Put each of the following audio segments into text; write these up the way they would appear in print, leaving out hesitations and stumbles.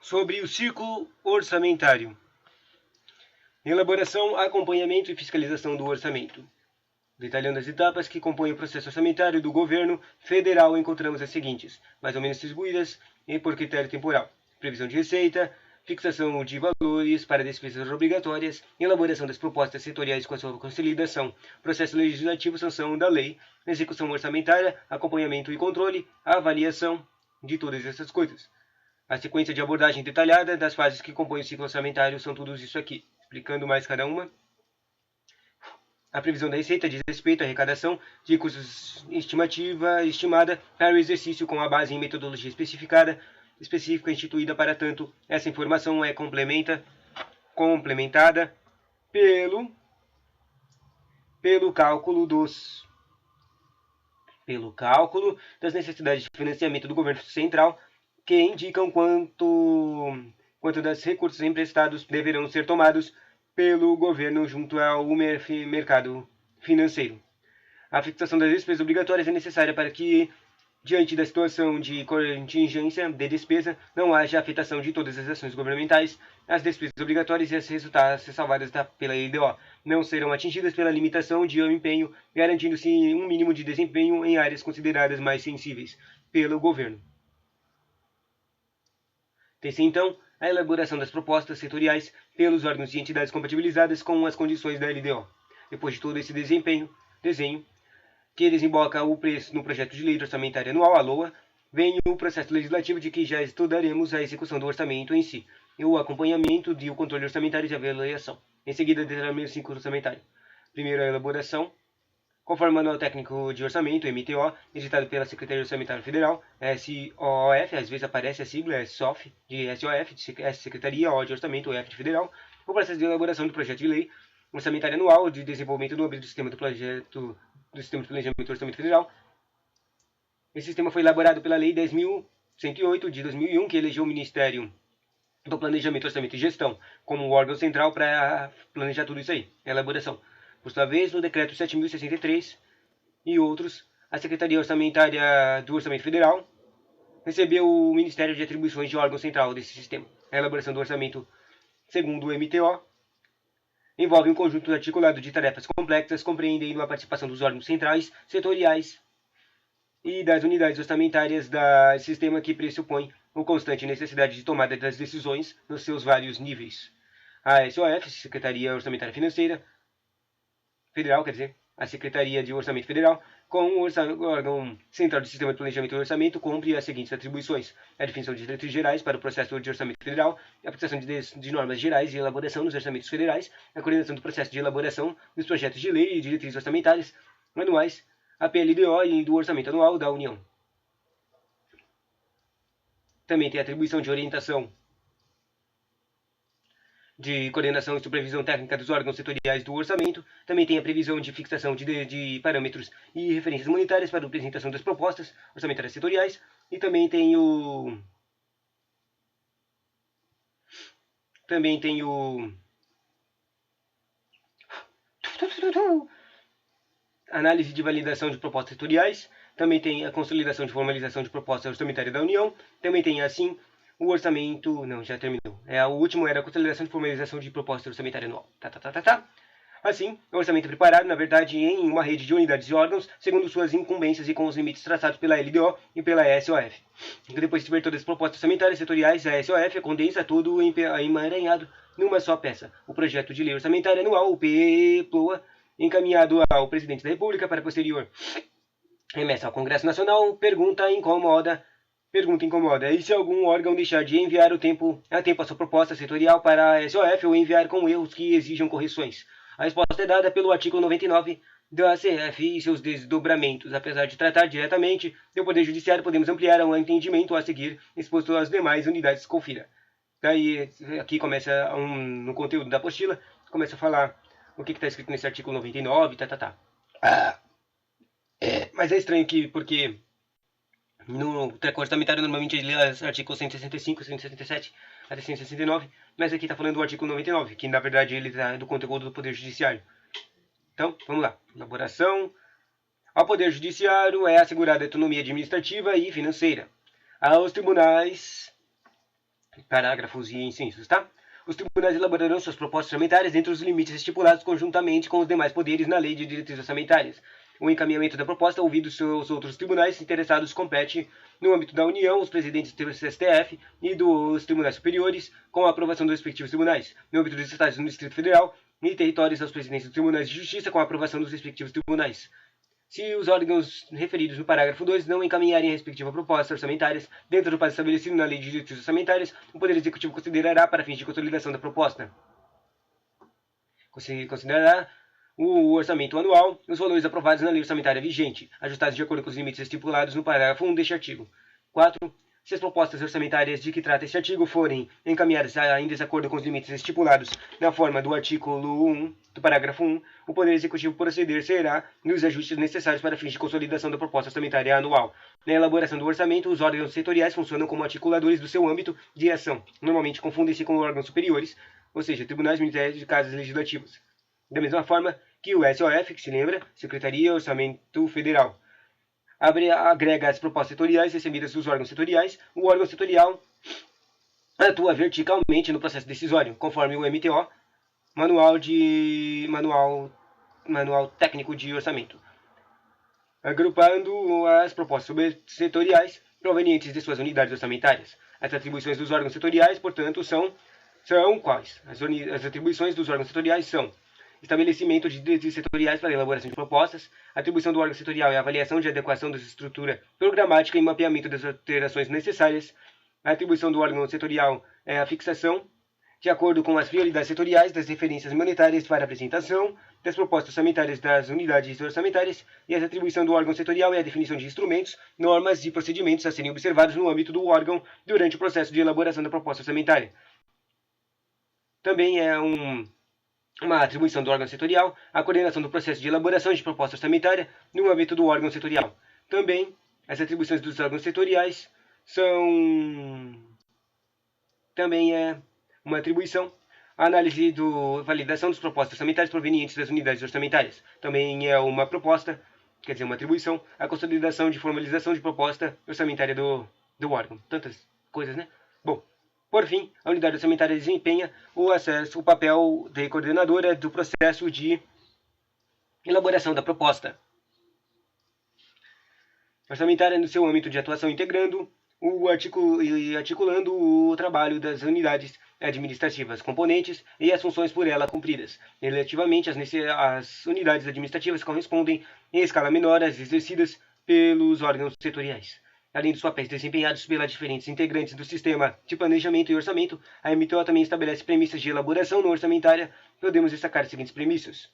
sobre o ciclo orçamentário. Elaboração, acompanhamento e fiscalização do orçamento. Detalhando as etapas que compõem o processo orçamentário do governo federal, encontramos as seguintes, mais ou menos distribuídas e por critério temporal: previsão de receita, fixação de valores para despesas obrigatórias, elaboração das propostas setoriais com a sua consolidação, processo legislativo, sanção da lei, execução orçamentária, acompanhamento e controle, avaliação de todas essas coisas. A sequência de abordagem detalhada das fases que compõem o ciclo orçamentário são tudo isso aqui. Explicando mais cada uma. A previsão da receita diz respeito à arrecadação de recursos estimada para o exercício com a base em metodologia específica instituída para tanto. Essa informação é complementada pelo cálculo das necessidades de financiamento do governo central, que indicam quanto dos recursos emprestados deverão ser tomados pelo governo junto ao mercado financeiro. A fixação das despesas obrigatórias é necessária para que, diante da situação de contingência de despesa, não haja afetação de todas as ações governamentais. As despesas obrigatórias e as resultados salvadas pela LDO não serão atingidas pela limitação de empenho, garantindo-se um mínimo de desempenho em áreas consideradas mais sensíveis pelo governo. Tem-se, então, a elaboração das propostas setoriais pelos órgãos e entidades compatibilizadas com as condições da LDO. Depois de todo esse desenho, que desemboca o preço no projeto de lei orçamentária anual, a LOA, vem o processo legislativo de que já estudaremos a execução do orçamento em si, e o acompanhamento e o controle orçamentário e a avaliação. Em seguida, detalhamento do ciclo orçamentário. Primeiro, a elaboração, conforme o Manual Técnico de Orçamento, MTO, editado pela Secretaria Orçamentária Federal, SOF, às vezes aparece a sigla, é SOF, de SOF, de Secretaria O de Orçamento, OF de Federal, o processo de elaboração do projeto de lei orçamentária anual de desenvolvimento do âmbito do sistema do Sistema de Planejamento do Orçamento Federal. Esse sistema foi elaborado pela Lei 10.108 de 2001, que elegeu o Ministério do Planejamento, Orçamento e Gestão como órgão central para planejar tudo isso aí, a elaboração. Por sua vez, no Decreto 7.063 e outros, a Secretaria Orçamentária do Orçamento Federal recebeu o Ministério de Atribuições de órgão central desse sistema. A elaboração do orçamento, segundo o MTO, envolve um conjunto articulado de tarefas complexas, compreendendo a participação dos órgãos centrais, setoriais e das unidades orçamentárias do sistema, que pressupõe a constante necessidade de tomada das decisões nos seus vários níveis. A SOF, Secretaria Orçamentária Financeira Federal, a Secretaria de Orçamento Federal, com o órgão central do Sistema de Planejamento e Orçamento, cumpre as seguintes atribuições: a definição de diretrizes gerais para o processo de orçamento federal, a fixação de normas gerais de elaboração dos orçamentos federais, a coordenação do processo de elaboração dos projetos de lei e diretrizes orçamentárias anuais, a PLDO e do orçamento anual da União. Também tem a atribuição de orientação, de coordenação e supervisão técnica dos órgãos setoriais do orçamento. Também tem a previsão de fixação de parâmetros e referências monetárias para a apresentação das propostas orçamentárias setoriais. E também tem análise de validação de propostas setoriais. Também tem a consolidação de formalização de proposta orçamentária da União. Também tem, assim, o orçamento... Não, já terminou. O último era a consolidação de formalização de proposta orçamentária anual. Assim, o orçamento é preparado, na verdade, em uma rede de unidades e órgãos, segundo suas incumbências e com os limites traçados pela LDO e pela SOF. Depois de tiver todas as propostas orçamentárias setoriais, a SOF condensa tudo emaranhado numa só peça: o projeto de lei orçamentária anual, o PLOA, encaminhado ao Presidente da República para posterior remessa ao Congresso Nacional. Pergunta incomoda. E se algum órgão deixar de enviar a tempo a sua proposta setorial para a SOF ou enviar com erros que exijam correções? A resposta é dada pelo artigo 99 da CF e seus desdobramentos. Apesar de tratar diretamente do Poder Judiciário, podemos ampliar o entendimento a seguir, exposto às demais unidades. Confira. Daí, aqui começa, no conteúdo da apostila, começa a falar o que está escrito nesse artigo 99, Mas é estranho que, porque no treco orçamentário normalmente ele lê os artigos 165, 167 até 169, mas aqui está falando do artigo 99, que na verdade ele está do conteúdo do Poder Judiciário. Então, vamos lá. Elaboração. Ao Poder Judiciário é assegurada a autonomia administrativa e financeira. Aos tribunais parágrafos e incisos, tá? Os tribunais elaborarão suas propostas orçamentárias dentro dos limites estipulados conjuntamente com os demais poderes na Lei de Diretrizes Orçamentárias. O encaminhamento da proposta, ouvidos os outros tribunais interessados, compete, no âmbito da União, os presidentes do STF e dos tribunais superiores, com a aprovação dos respectivos tribunais. No âmbito dos estados do Distrito Federal e territórios, aos presidentes dos tribunais de justiça, com a aprovação dos respectivos tribunais. Se os órgãos referidos no parágrafo 2 não encaminharem a respectiva proposta orçamentárias dentro do prazo estabelecido na Lei de Diretrizes Orçamentárias, o Poder Executivo considerará, para fins de consolidação da proposta, considerará o orçamento anual, os valores aprovados na lei orçamentária vigente, ajustados de acordo com os limites estipulados no parágrafo 1 deste artigo. 4. Se as propostas orçamentárias de que trata este artigo forem encaminhadas em desacordo com os limites estipulados na forma do artigo 1 do parágrafo 1, o Poder Executivo proceder-se-á nos ajustes necessários para fins de consolidação da proposta orçamentária anual. Na elaboração do orçamento, os órgãos setoriais funcionam como articuladores do seu âmbito de ação. Normalmente confundem-se com órgãos superiores, ou seja, tribunais, ministérios e casas legislativas. Da mesma forma que o SOF, que se lembra, Secretaria Orçamento Federal, agrega as propostas setoriais recebidas dos órgãos setoriais, o órgão setorial atua verticalmente no processo decisório, conforme o MTO, Manual Técnico de Orçamento, agrupando as propostas setoriais provenientes de suas unidades orçamentárias. As atribuições dos órgãos setoriais, portanto, são quais? As atribuições dos órgãos setoriais são: estabelecimento de diretrizes setoriais para a elaboração de propostas, atribuição do órgão setorial e avaliação de adequação da estrutura programática e mapeamento das alterações necessárias. A atribuição do órgão setorial é a fixação, de acordo com as prioridades setoriais, das referências monetárias para a apresentação das propostas orçamentárias das unidades orçamentárias, e a atribuição do órgão setorial é a definição de instrumentos, normas e procedimentos a serem observados no âmbito do órgão durante o processo de elaboração da proposta orçamentária. Também é uma atribuição do órgão setorial, a coordenação do processo de elaboração de proposta orçamentária no âmbito do órgão setorial. Também, as atribuições dos órgãos setoriais são... Também é uma atribuição a análise e validação das propostas orçamentárias provenientes das unidades orçamentárias. Também é uma proposta, quer dizer, uma atribuição, a consolidação de formalização de proposta orçamentária do órgão. Tantas coisas, né? Bom, por fim, a unidade orçamentária desempenha o papel de coordenadora do processo de elaboração da proposta orçamentária no seu âmbito de atuação, integrando e articulando o trabalho das unidades administrativas componentes e as funções por ela cumpridas. Relativamente, as unidades administrativas correspondem em escala menor às exercidas pelos órgãos setoriais. Além dos papéis desempenhados pelas diferentes integrantes do sistema de planejamento e orçamento, a MTO também estabelece premissas de elaboração não orçamentária. Podemos destacar as seguintes premissas.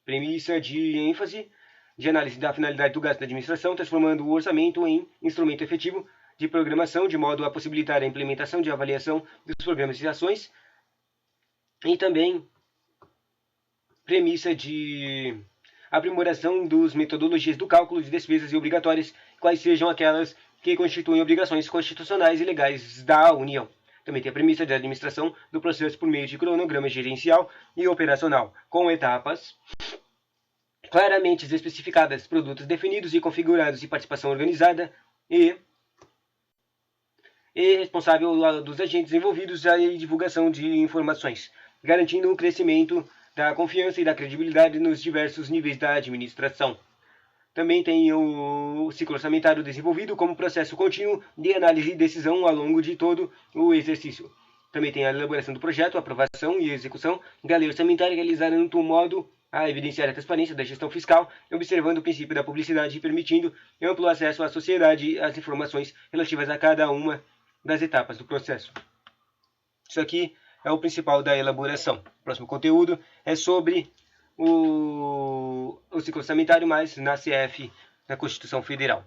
Premissa de ênfase, de análise da finalidade do gasto da administração, transformando o orçamento em instrumento efetivo de programação, de modo a possibilitar a implementação de avaliação dos programas e ações. E também premissa de aprimoração das metodologias do cálculo de despesas e obrigatórias, quais sejam aquelas que constituem obrigações constitucionais e legais da União. Também tem a premissa de administração do processo por meio de cronograma gerencial e operacional, com etapas claramente especificadas, produtos definidos e configurados e participação organizada e responsável dos agentes envolvidos na divulgação de informações, garantindo o crescimento da confiança e da credibilidade nos diversos níveis da administração. Também tem o ciclo orçamentário desenvolvido como processo contínuo de análise e decisão ao longo de todo o exercício. Também tem a elaboração do projeto, aprovação e execução da lei orçamentária, realizada de um modo a evidenciar a transparência da gestão fiscal, observando o princípio da publicidade e permitindo amplo acesso à sociedade às informações relativas a cada uma das etapas do processo. Isso aqui é o principal da elaboração. O próximo conteúdo é sobre o ciclo orçamentário, mas na CF, na Constituição Federal.